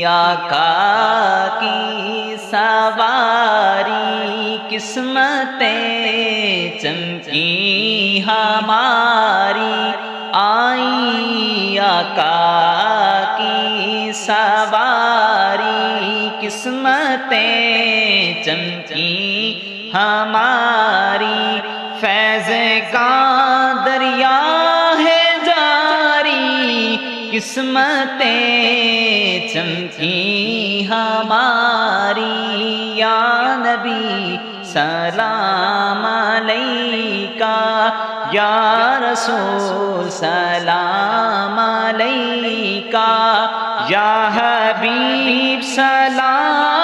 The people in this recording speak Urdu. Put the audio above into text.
آقا کی سواری قسمتیں چمکی ہماری آئی آقا کی سواری قسمتیں چمکی ہماری فیض کا دریا ہے جاری قسمتیں چمکی ہماری یا نبی سلام علیکہ یا رسول سلام علیکہ یا حبیب سلام